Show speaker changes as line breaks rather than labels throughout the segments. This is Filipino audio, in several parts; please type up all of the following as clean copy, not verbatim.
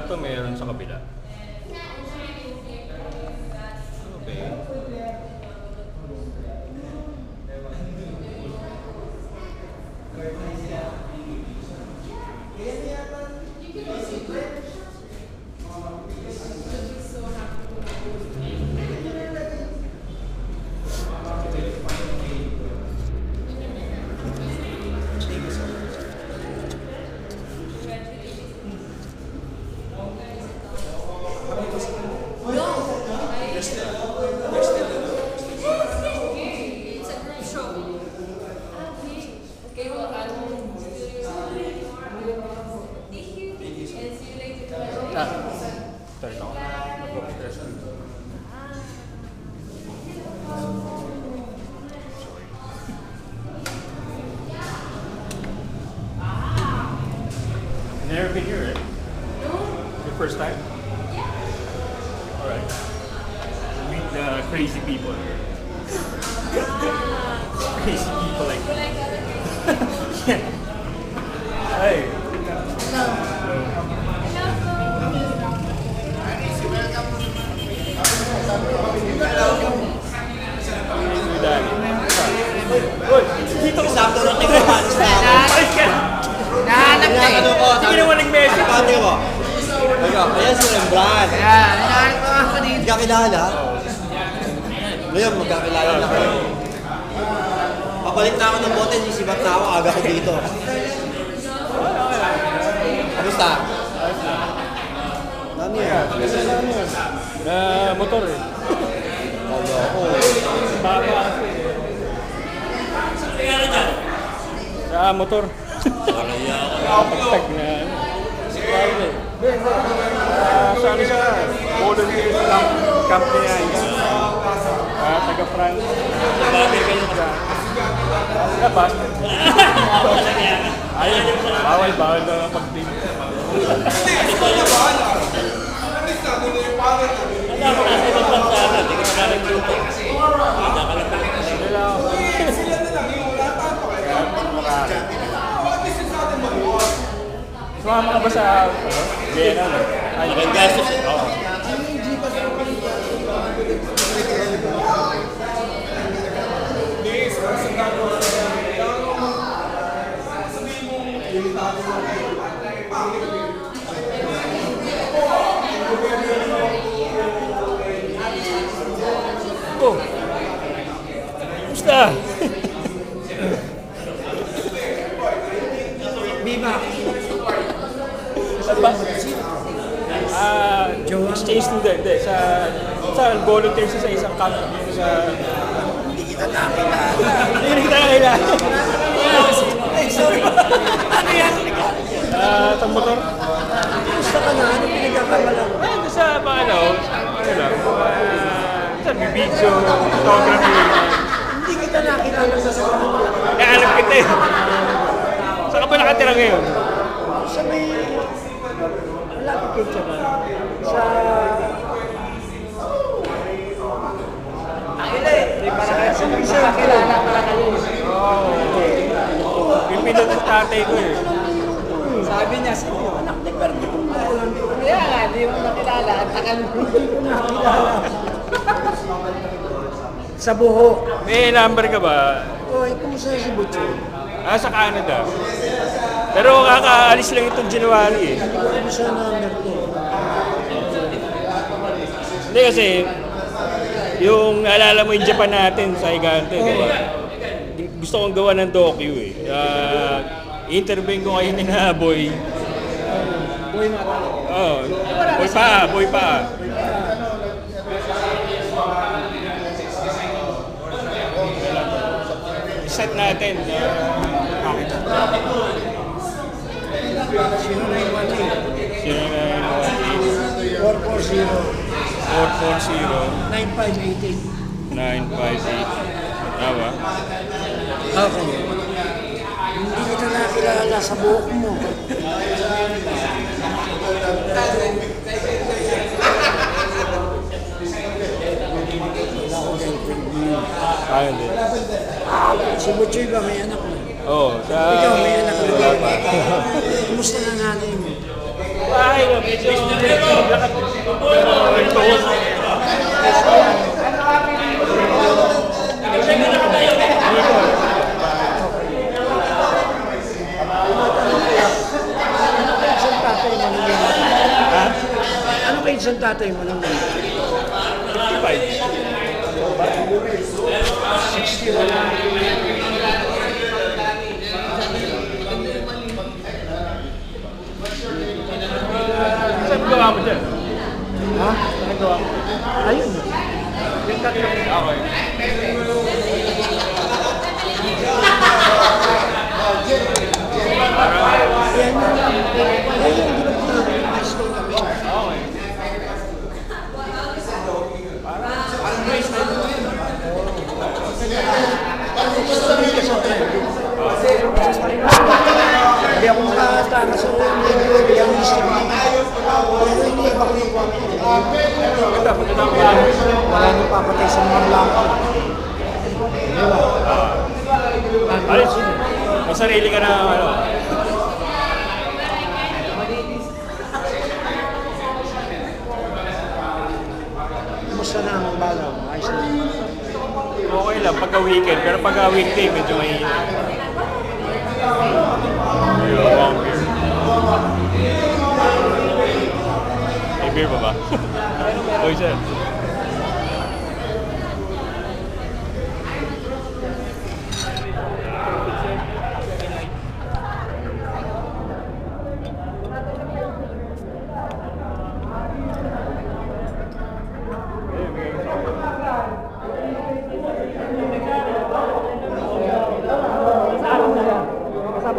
kwarto, mayroon sa kabila. Okay. Never been here, right?
No.
Your first time?
Yeah.
Alright. Meet the crazy people. Crazy people like
You like other crazy people?
Hey. Dito ko
Sakto lang kayo malis na ako.
Alis ka!
Nahanap na eh.
Hindi naman nag-message.
Pati mo. Ayan si Rembrandt.
Ayan, hinahanap ko ako dito.
Hindi ka kilala. Ngayon, magkakilala na kayo. Papalit na ako ng bote, sisibat na ako, aga ko dito. Kamusta? Dami yan.
Na motor eh.
Kaya ako.
Baba. Sa motor. Pagtag na ano. Sa ano siya? Volunteers camp niya. Taga France.
Bagay kayo ka.
Basta. Ayun. Bawal na pag-team.
Wala ako nasa ibang bansa na. Hindi ka nakalang grupo.
Sumama ka ba sa Vienna?
Malaking gastos eh.
Oo. Oh. Kumusta?
Biba.
Saan ba? Exchange student. Sa volunteer sa isang camp.
Hindi kita nakilala.
Hindi kita nakilala.
Ay, sorry. Ano yan?
Sa motor?
Gusto ka na? Ano pinagkakabala ko?
Sa mga ano lang. Sa video, photography.
Hindi kita nakilala sa sarili.
Naalam kita eh. Saan ka ba nakatira ngayon?
Sa may... Malapit kayo dyan ba? Sa... Sa may isa, kilala pala kayo.
Yung pinag sa tatay ko eh.
Sabi niya, sino yung anak ni Perdi kung maalam ko? Kaya nga, di mo nakilala. Ang takal mo. Hindi ko nakilala. Sa buho.
May number ka ba?
Oy, kumusta si Butcho?
Sa Canada. Pero kakaalis lang itong January eh.
Hindi ko kumusta number ko.
Hindi kasi, yung naalala mo yung Japan natin sa Higante, di ba? Gusto kong gawa ng docu eh. Interview ko kayo ni na Boy.
Boy na ako.
Oh, Boy pa. Set natin. Makita.
0918 440
440
9588.
Tama?
Okay. Hindi kita nakilala sa buhok mo. Wala ko girlfriend.
Hindi.
Si Butchoy ba may anak mo?
Oo, sa...
Ikaw may anak mo?
Wala pa.
Kumusta na nanay mo?
Bahay lang, medyo lakad. Ito.
Isang tatay mo nung
Ha?
Ano kayo isang tatay mo nung
55.
60 wala?
Saan gawa mo dyan?
Ha?
Saan gawa mo?
Ayun. Yung tatlo.
Okay.
Ayun yung group na high school kami.
Okay.
Hindi ako makatana sa medyo realistic na. Pero iniiba ko yung kwarto. Wala nang papatay sa mga blanco.
Alis. May sarili ka na ano.
Kumusta na ang balaw? Ayos na.
Okay lang pagka weekend, pero pagka weekday medyo mahina. Long beer. May beer pa ba? Oy, sir.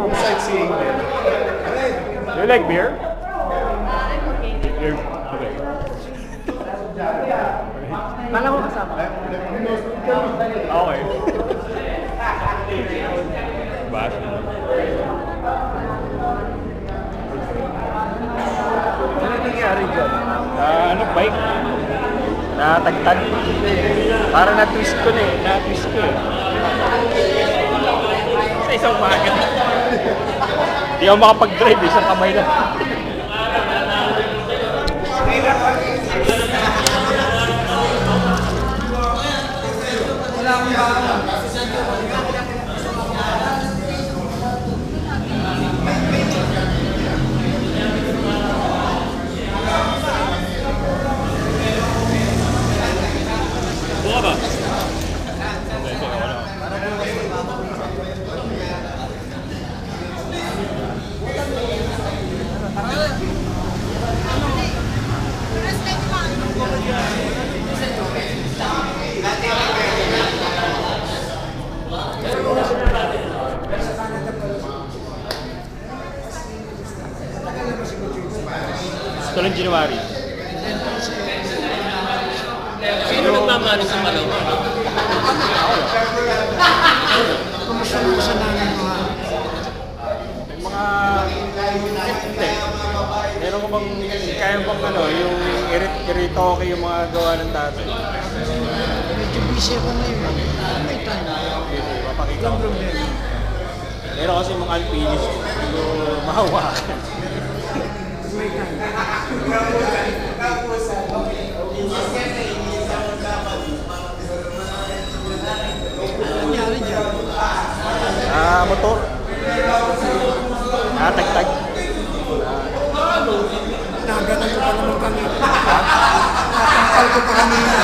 Sightseeing din.
You like beer?
I'm okay.
Beer. Okay.
Kala ko kasama.
Okay. Bash.
Ano nangyari dyan?
Ano, bike? Natagtag. Para na-twist ko na eh. Na-twist ko eh. Sa isang umaga. Hindi ako makapag-drive eh. Isang kamay lang.
Wala akong baka.
Buka ba? Ito lang January.
Sino nagmamano sa Malaw?
Kumusta mo sa nanay mo ha?
Mga... Hindi. Meron ko bang... Kaya bang ano, yung iritoke yung mga gawa ng tatay.
Medyo busy ako ngayon. May time.
Mapakita ko.
Walang problema.
Meron kasi mga unfinished. Hindi mahawakan.
May time. Ano nangyari dyan?
Motor. Tagtag.
Naganan ko pa naman kami. Natangkal ko pa kanina.